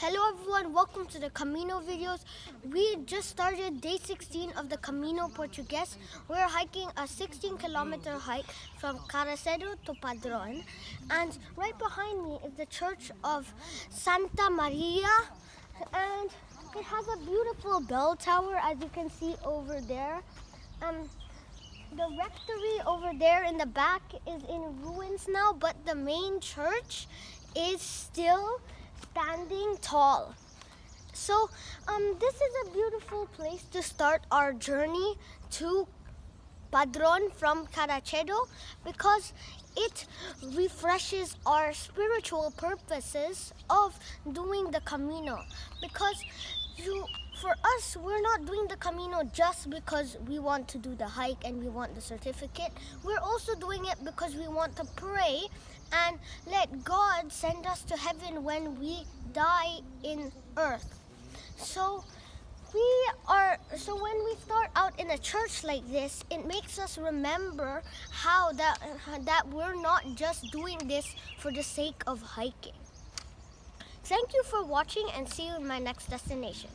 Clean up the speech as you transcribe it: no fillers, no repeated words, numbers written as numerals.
Hello everyone, welcome to the Camino videos. We just started day 16 of the Camino Portugués. We're hiking a 16-kilometer hike from Carracedo to Padron. And right behind me is the Church of Santa Maria. And it has a beautiful bell tower, as you can see over there. The rectory over there in the back is in ruins now, but the main church is still standing tall. So this is a beautiful place to start our journey to Padron from Carracedo because it refreshes our spiritual purposes of doing the Camino. Because for us, we're not doing the Camino just because we want to do the hike and we want the certificate. We're also doing it because we want to pray and let God send us to heaven when we die in earth. So when we start out in a church like this, it makes us remember how that we're not just doing this for the sake of hiking. Thank you for watching and see you in my next destination.